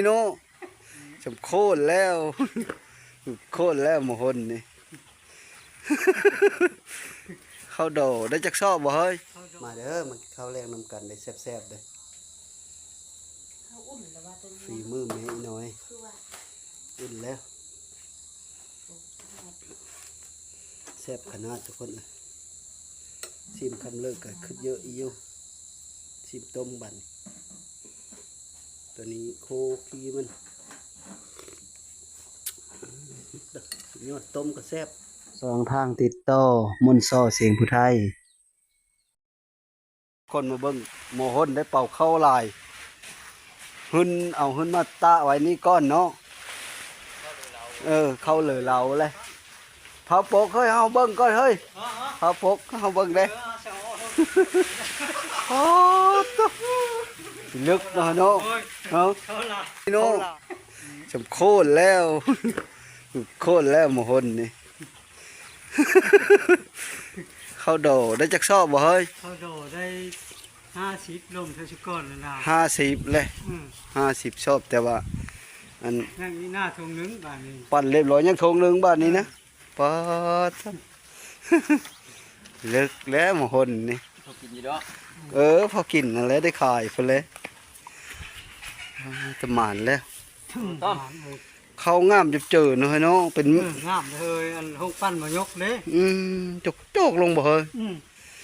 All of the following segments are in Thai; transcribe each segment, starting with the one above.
โน่จำโค่นแล้วโค่นแล้วหมดนี่ข้าวโดได้จักชอบบ่เฮ้ยมาเด้อมาข้าวแรงนำกันได้แซ่บๆเลยฝีมือแม่อีน้อยอุ่นแล้วแซ่บขนาดทุกคนเลยชิมคำเลิกกันขึ้นเยอะอีอยู่ชิมต้มบันตัวนี้โคกีมันยอดต้มก็แซ่บสองทางติดต่อมนต์ซ้อเสียงผู้ไทยคนมาเบิ่งโมหนได้เป่าเข้าลายหึนเอาหึนมาตะไว้นี่ก้อนเนาะเข้าเลยเราเลยเผาปกเฮ้ยเฮาเบิ่งก่อนเฮ้ยเผาปกเฮาเบิ่งได้โอ้ตัวลึกเนาะเนาะเนาะโน่จำโค่นแล้วโค่นแล้วโมหนนี่ข้าวโดได้จักชอบบ่เฮ้ยข้าวโดได้50ลมเท่าชุก้อนแล้วนะ50เลย50ชอบแต่ว่าอันนั่นนี่หน้าทงนึงบ้านนี้ปั่นเรียบร้อยยังทงนึงบ้านนี้นะป๊าดเลิกแล้วหมหนนี่พอกินอยู่ดอกพอกินอะไรได้ขายไปเลยจะหมานแล้วเข้างามจะเจอเนาะเนาะเป็นงามเลยอันห้องปั้นมายกเลยจกลงบ่เฮ้ย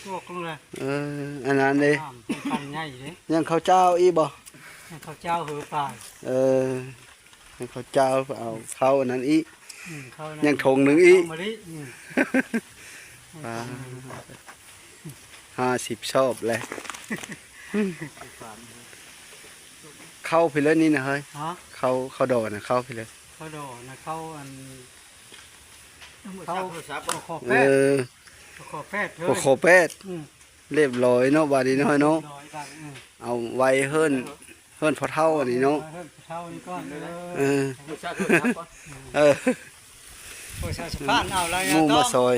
จกลงเลยอันนั้นเลยปั้นใหญ่เลยยังข้าวเจ้าอีบ่ข้าวเจ้าเหอป่าข้าวเจ้าเอาข้าวอันนั้นอียังทงหนึ่งอี50ชอบเลยเข้าไปเลยนี่นะเฮ้ยเข้าดอนะเข้าไปเลยเข้าดอนะเข้าอันขอแพทย์เรียบร้อยเนาะบาดีน้อยเนาะเอาไว้เฮิรนพอเท่าอันนี้เนาะเท่านี้ก้อนมูมาซอย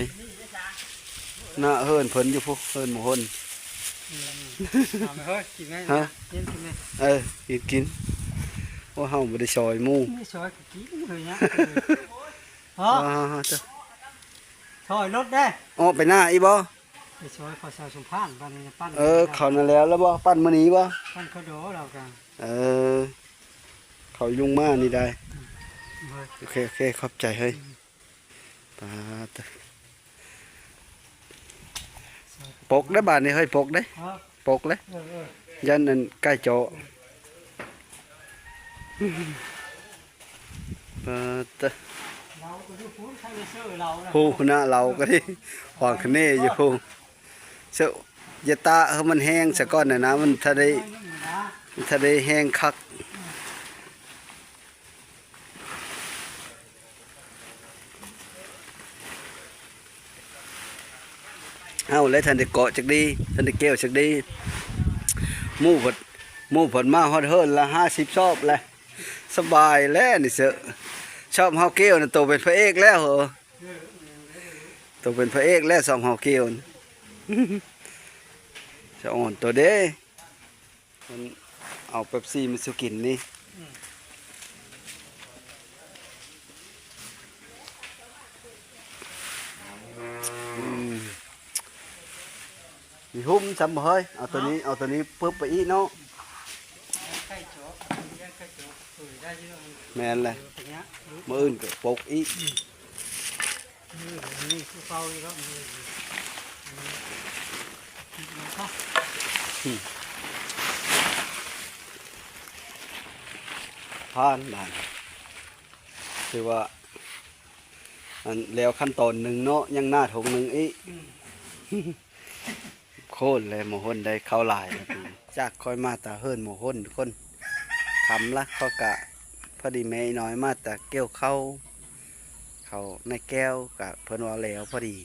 น่าเฮิรนเพิ่นอยู่พวกเฮิรนหมูหนฮะกินว่าเฮาบ่ได้ซอยมูซอยกินเลยเนี่ยซอยรถได้ไปหน้าอีบ่ไปซอยขอสาวสมพานบ้านนี้ปั้นเขานั่นแล้วบ่ปั้นมื้อนี้บ่ปั้นข้าวโดเรากันเขายุ่งมากนี่ได้โอเคขอบใจเฮ้ยปกได้บาทนี่เฮ้ยปกได้ปกเลยยันนั่นใกล้โจผู้หน้าเราก็ที่วางคะแนนอยู่ผู้เสื้อยาตามันแห้งสักก้อนนะมันทะเลแห้งคักเอาเลยทันได้เกาะจากดีทันได้เกี่ยวจากดีมู่ผลมาฮอดเฮิร์นละ50ชอบเลยสบายแล้วนี่เสือชอบเฮาเกี่ยวนะโตเป็นพระเอกแล้วเหรอโตเป็นพระเอกแล้วสองเฮาเกี่ยวจะอ่อนตัวเด้มันเอาเป๊ปซี่มาสุกินนี่มีหุ้มจำบ่เฮ้ยเอาตัวนี้ปึ๊บไปอีเนาะแม่นเลยมืออื่นก็ปกอีผ่านบ้านคือว่าอันแล้วขั้นตอนหนึ่งเนาะยังหน้าถงหนึ่งอีโค่นเลยหมูหนได้เข้าลายจากคอยมาตาเฮิรนหมูหนคนคำละเขากะพอดีแม่น้อยมาแต่เกี่ยวเขาในแก้วกับเพิ่นว่าแล้วพอดี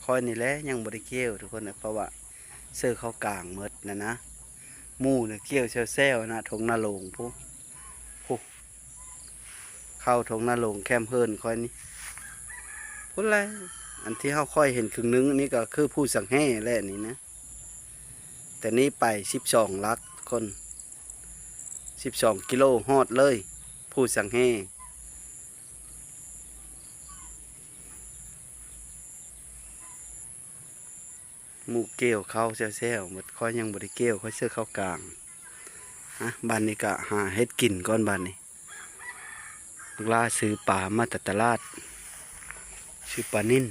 คอยนี่แหละยังบริเกี่ยวทุกคนนะเพราะว่าเสื้อเขากลางหมดนะมู่เนี่ยเกี่ยวเซลนะทงนาลงผู้เข้าทงนาลงแคมเฮิรนคอยนี่พูดอะไรอันที่เขาค่อยเห็นครึ่งนึงนี่ก็คือผู้สั่งแห่แหละนี่นะแต่นี้ไป12 ลักคน12 กิโลฮอดเลย ผู้สังเฮหมูเกี้ยวเข้าแซวๆหมดค่อยยังบ่ได้เกี้ยวค่อยเสื้อเข้ากลางฮะบ้านนี้ก็หาเฮ็ดกินก่อนบ้านนี้ลูกลาซื้อปลามาจากตลาดซื้อปลานิ่น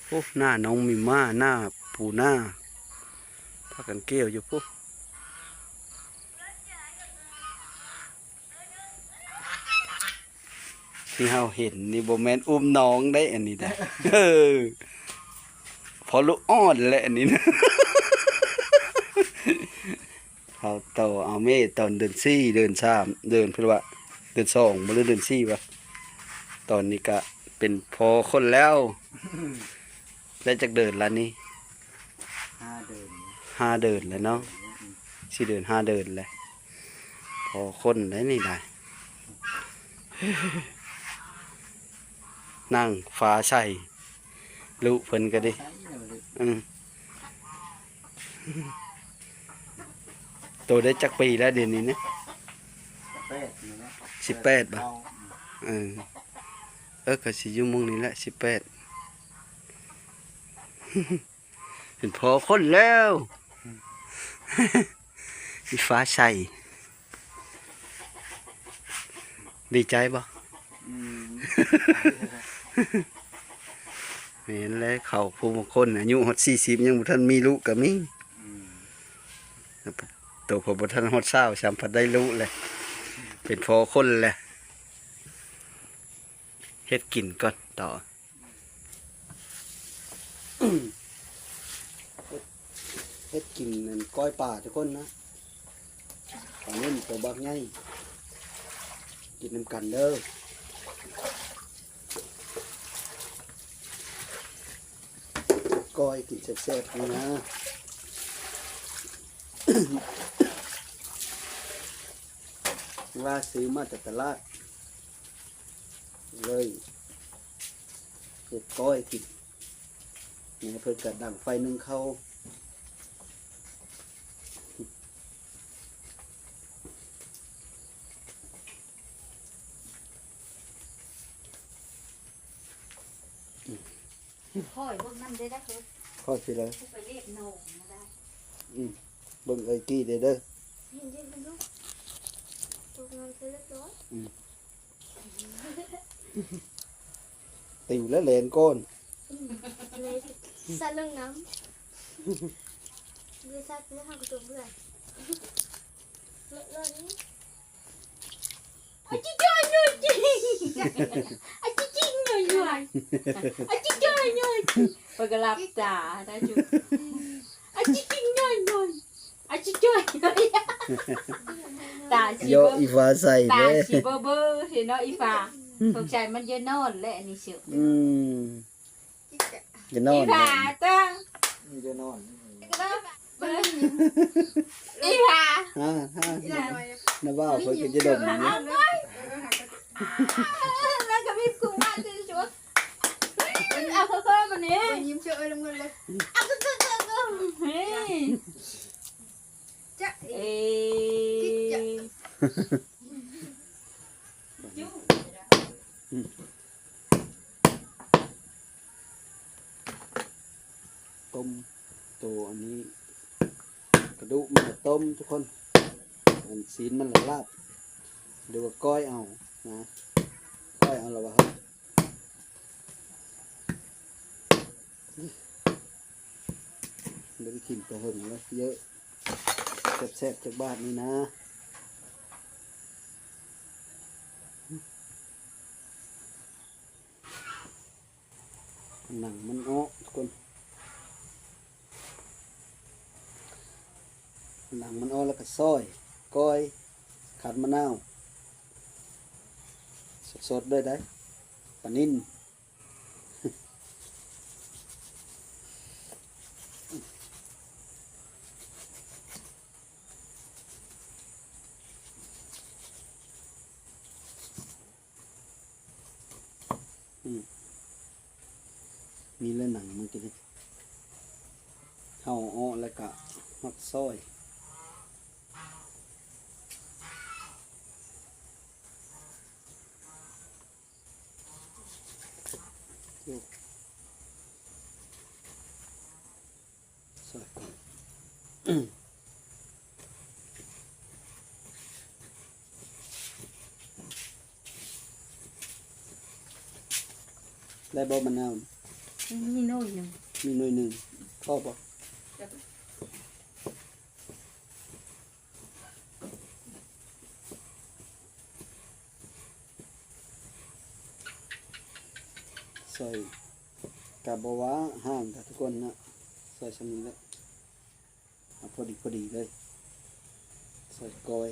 โอ้หน้าน้องมีม่าหน้าปูหน้าพากันเกี้ยวอยู่ปุ๊บที่เฮาเห็นนี่บ่แม่นอุ้มน้องได้อันนี้ได้ เออพอลูกอ้อนแหละอันนี้นะ เขาโตเอาเมตอนเดือนสี่เดือนสามเดือนเพื่อว่าเดือนสองมาเดือนสี่วะตอนนี้ก็เป็นพอคนแล้วได้จากเดินแล้วนี่ 5 เดือน 5 เดือนแล้วเนาะ4 เดือน5 เดือนแล้วพอคนได้นี่ได้ นั่งฟ้าใส่ลูกเพิ่นก็ดิ ใช้เลย อืมโตได้จักปีแล้วเดือนนี้นะ 8นี่นะ 18 บ่เออก็สิอยู่หมุงนี้แหละ18 เป็นพอคนแล้ว มีฟ้าใสดีใจบ่ อืม เห็นแล้วเขาผู้บางคนอายุฮอด40ยังบ่ทันมีลูกก็มี อืม ตัวผมบ่ทันฮอด20สัมผัสได้ลูกเลยเป็นพอคนแหละเฮ็ดกินก่อนต่อ เฮ็ดกินนั่นก้อยป่าทุกคนนะตอนนี้ตัวบักใหญ่กินน้ำกันเด้อก้อยกินแซ่บๆนี่นะ ว่าซื้อมาจากตลาดเลยเฮ็ดก้อยกินเนี่ยเพิ่นก็ดังไฟนึ่งข้าว ค่อยพวกนั้นได้ได้คือ ข้อสิเลย ผู้ไปเรียกโหน่งมาได้ เบิ่งไอ้กี้เด้อเด้อ ยินดีเป็นลูกพวกนั้นคือเรียบร้อย ติวและแหลนก้น เลยซาเรื่องน้ำเรือซาเพื่อหากตัวเพื่อนเลิศนี่อาจิจ้อยหน่อยจริงอาจิจริงหน่อยหน่อยอาจิจ้อยหน่อย เปิดกระลับจ๋าได้จุ อาจิจริงหน่อยหน่อยอาจิจ้อยหน่อย ตาชี โย เบอ อีฟ้าใส่ ตา เด้ ชีเบอเบอร์เห็นเนาะอีฟ้าสงสัยมันจะนอนและอันนี้เชียว จะนอ อี น ฟ้าตั้ง มีได้นอน อีฟ้า ฮ่าน้าว่าวเพิ่นก็จะดมอย่างนี้ แล้วก็มีกุ้งมาจะชัวเอาค่อยๆแบบนี้ ยิ้มเฉยลงเงินเลย เฮ้ย จ๊ะ เอ้ย ต้มตัวอันนี้ กระดูกมันก็ต้มทุกคนอันซีนมันละลาบหรือว่าก้อยเอานะก้อยเอาแล้ววะครับเดี๋ยวไปกินตัวหึงแล้วเยอะแซ่บๆจากบ้านนี่นะหนังมันอ้อทุกคนหนังมันอ้อแล้วก็ซอยก้อยขัดมะนาวสดๆด้วยได้ปลานิ่น มีเล่นหนังมันกินเข้าอ้อแล้วก็มักซอย ซอยก่อนได้บ่มะนาว มีโน่ยหนึ่ง มีหน่วยหนึ่งพอบ่ใส่กะบ่ว่าห้ามค่ะทุกคนนะใส่ชนิดแล้วเอาพอดีเลยใส่กอย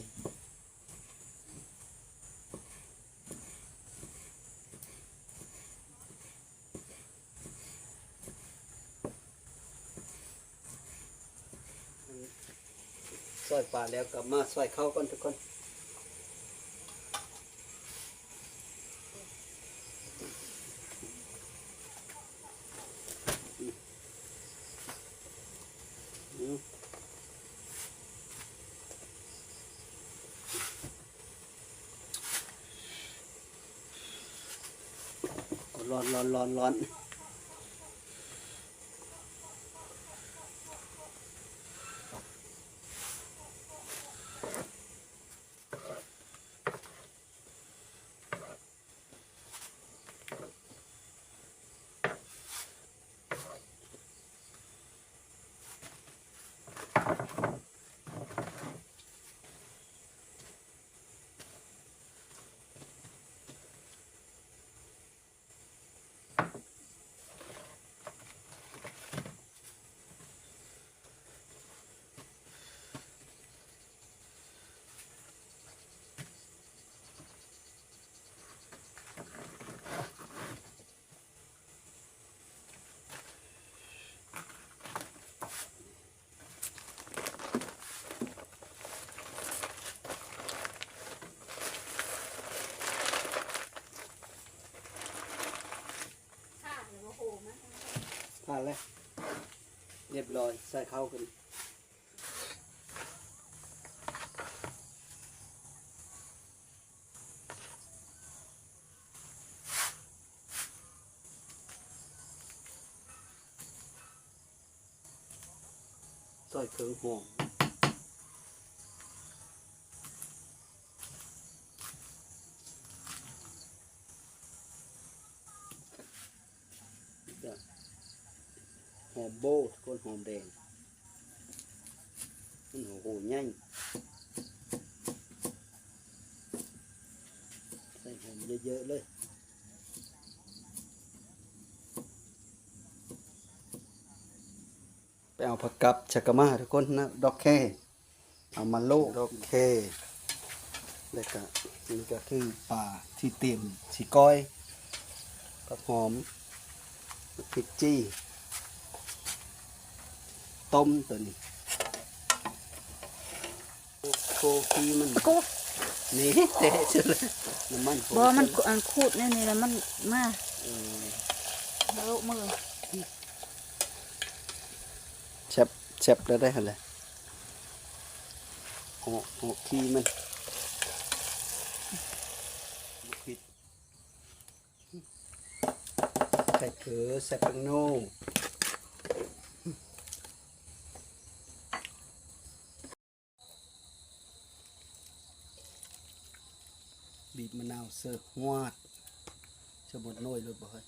ซอยปลาแล้วกลับมาซอยเข้าก่อนทุกคนร้อน ค่ะหรือว่าโหมะ ผ่านแล้วเรียบร้อยใส่เข้ากันใส่เครื่องหอมหอมโบทุกคนหอมแดงมันโหง่ายใส่หอมเยอะๆเลยไปเอาผักกับชักกะมาทุกคนนะดอกแค่เอามาโลดอกแค่แล้วก็นี่ก็คือปลาที่เต็มสีก้อยกับหอมพริกจี้ต้มตัวนี้โคฟีมัน กู นี่เตะเฉยเลยน้ำมัน บ่มันอันคูดนี่แล้วมันมา เออ แล้วมือ แชบแล้วได้หันเลยหอกขี้มันปิดใส่เกลือใส่แป้งโน่บีบมะนาวเสิร์ฟงวดจะหมดน้อยเลยบ่เฮ้ย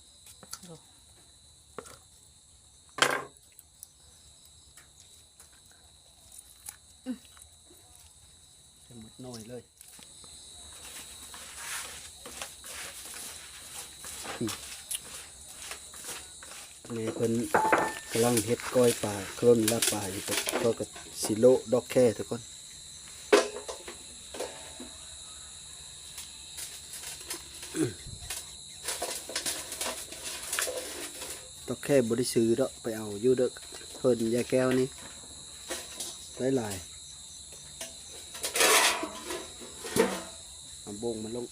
จะหมดน้อยเลยนี่เพิ่นกำลังเฮ็ดก้อยปลาเครื่องลาปลาอยู่ก็สิโลดอกแค่ทุกคนดอกแค่บ่ได้ซื้อดอกไปเอาอยู่เด้อเพิ่นยายแก้วนี่หลายเอาบงมันลง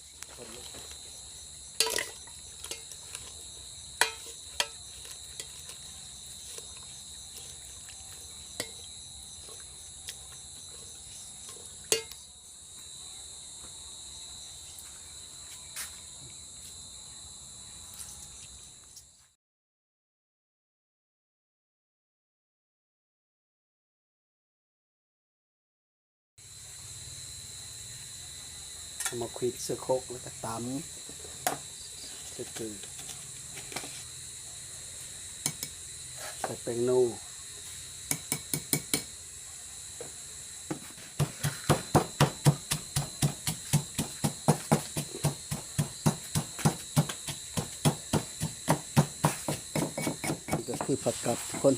เอามาควิดเสื้อโคกแล้วก็ตำใส่เกลือใส่แป้งนูนี่ก็คือผักกับทุกคน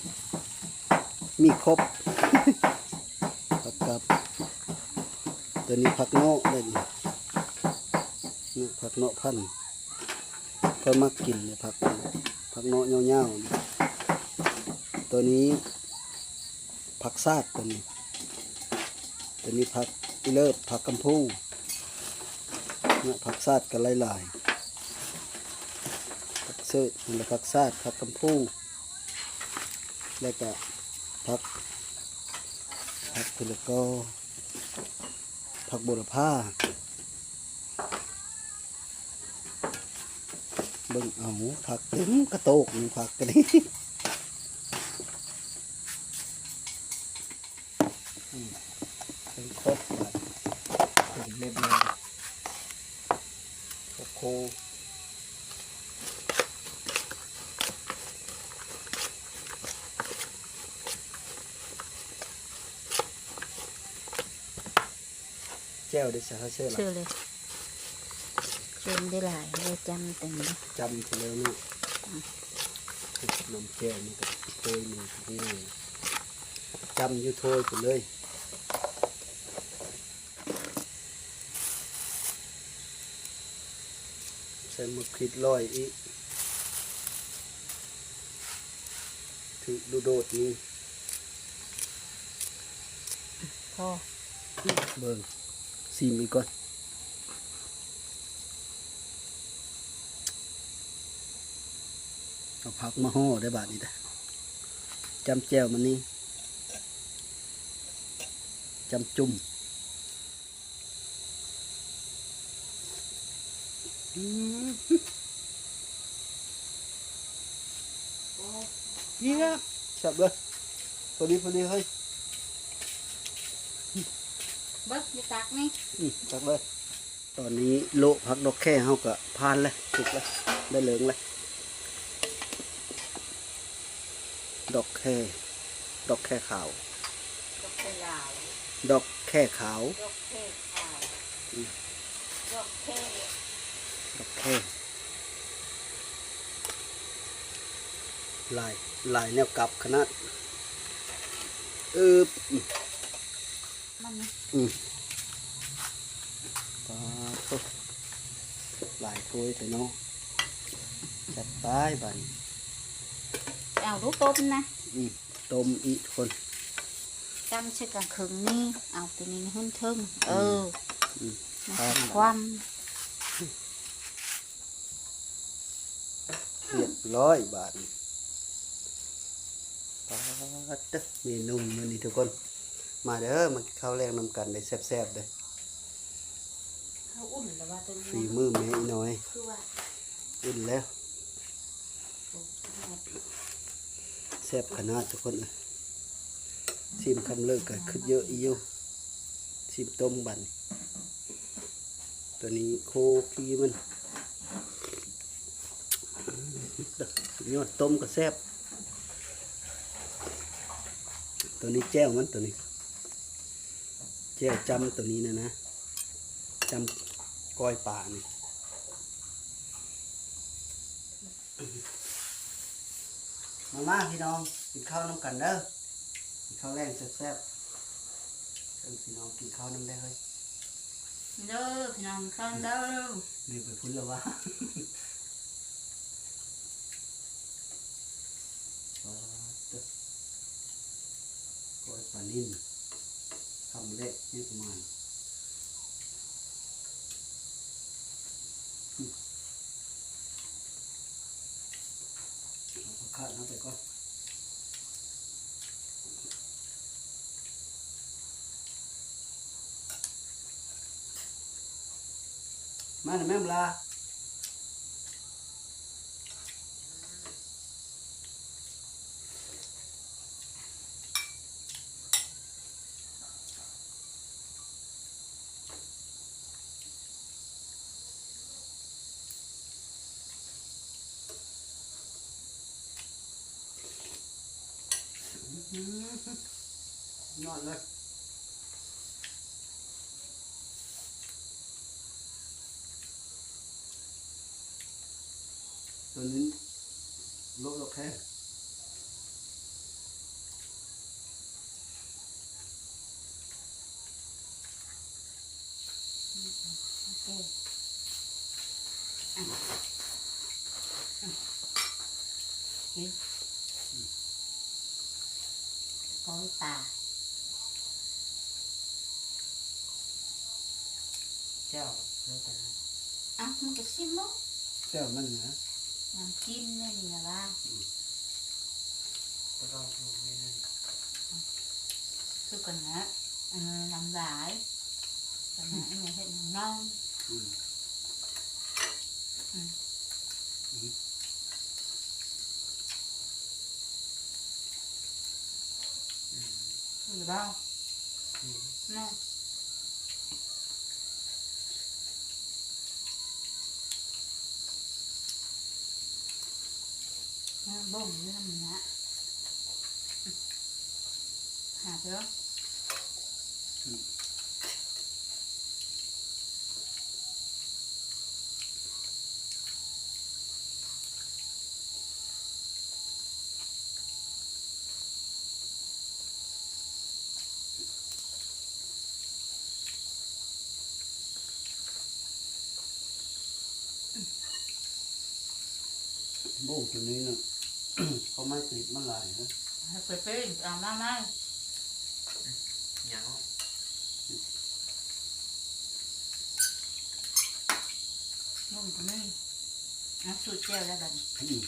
มีครบ ผักกับตัวนี้ผักเนาะเลยนี่ผักเนาะพันธุ์ก็มักกินเลยผักเนาะเงาๆตัวนี้ผักซาดตัวนี้ผักอีเลิศผักกำพูเนี่ยผักซาดกันหลายๆผักเสิร์ฟนี่ผักซาดผักกำพูแล้วก็ผักแล้วก็ผักบุรพาเบิ่งเอาผักเต็มกระโตกนี่ผักกันนี่เป็นครบเป็นเม็ดเลยโคแจ้วได้สาเชื่อ ชื่อเลยเชื่อได้หลายเลยจำเต็มเลย จำไปแล้วนี่นมแก้วนี่ก็โทยนี่ง่ายจำอยู่โทยไปเลยใส่มะขริดลอยอีกถือดูโดดนี่ พอ เบิ่งซีมอีกก่อนเอาผักมาห่อได้บาทนี้นะจำแจ่วมันนี่จำจุ่มเยี่ยมจับเลยพอดีเฮ้ย เบิ้ลจะตักนี่ จับเลยตอนนี้โลผักดอกแค่เฮาก็พานเลยสุกเลยได้เหลืองเลยดอกแค่ขาว ดอกเขลาว ดอกแค่ขาว ดอกเขขาวดอกเข ดอกแค่ลายแนวกลับขนาดมันนะ ปลาตุ๊ลายถ้วยแต่เนาะจัดไปบัน เอาลูกต้มนะ ต้มอีกคน จำใช้กลางคืนนี่เอาตัวนี้หุ่นเทิงมัน ครับ ความ เรียบร้อยบาทปลาตึกเมนูมื้อนี้ทุกคนมาเด้อมากินข้าวแรงนำกันได้แซ่บๆเลย เขาอุ่นแล้วว่าตัว ฝี นี้ มือแม่อีน้อย คือว่า อุ่นแล้วแซ่บขนาดทุกคนเลยชิมคำเลิกก็ขึ้นเยอะอีอยู่ชิมต้มบันตัวนี้โคกีมันยอดต้มก็แซ่บตัวนี้แจ้วมันตัวนี้แจ้วจำตัวนี้นะจำก้อยป่านี่มาพี่น้องกินข้าวน้ำกันเด้อกินข้าวแรงแซ่บๆเชิญพี่น้องกินข้าวน้ำได้เฮ้ย เด้อพี่น้องข้าวเด้อ รีบไปพุ่นแล้ววะก้อยปลานิ่มทำเล็กนี่ประมาณเอาผักขาดน้ำไปก่อนมาหน่อยแม่มลา นอนเลย ตัวนี้ลบเราแค่ โอเคกินก้อยปลา แก้วแล้วแต่ มันก็ชิมมั้ง แก้วมันนะ น้ำจิ้มนี่นี่นะว่า ก็ต้องดูไม่นั่น คือกันนะน้ำลายแต่นะไอ้เนี่ยเห็นน้อง อืม คือบ้างน้องบ่งนี่น้ำนะหาไปแล้ว โบ้ตัวนี้น่ะ เขาไม่ติดมันหลายนะ ให้ไปเป็นมา ยัง นุ่มก็ไม่สูตรเจียวแล้วกัน อืม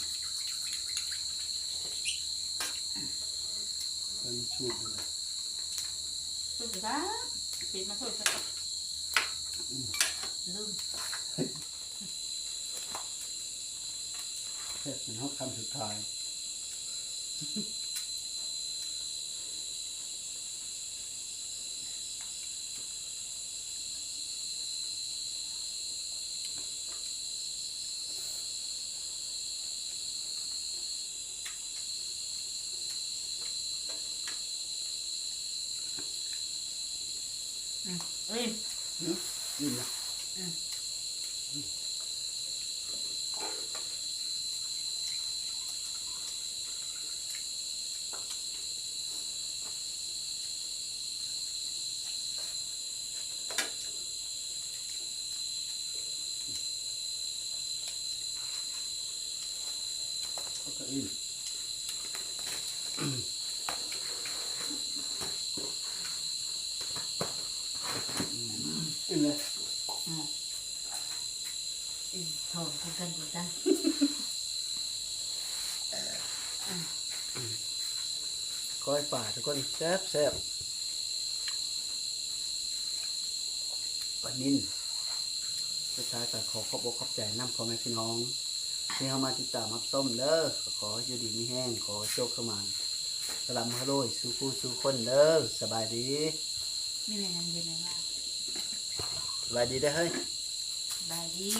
เป็นชูดเลย สูตรจ้าปิดมาสูตรสักลืม แค่เป็นห้องคำสุดท้ายเอ้ย นี่นะ ก็อินอินเลย โถกันกันดูกัน ก้อยป่าทุกคนแซ่บแซ่บปลานิ่นสุดท้ายก็ขอขอบอกขอบใจน้ำพ่อแม่พี่น้องที่เข้ามาติดตามรับส้มเด้อขออยู่ดีมีแห้งขอโชคเข้ามาสลัมฮาโรยสู้ผู้สู้คนเด้อสบายดี ไม่เป็นอันเย็นเลยว่า สบายดีได้อเฮ้ย บายดี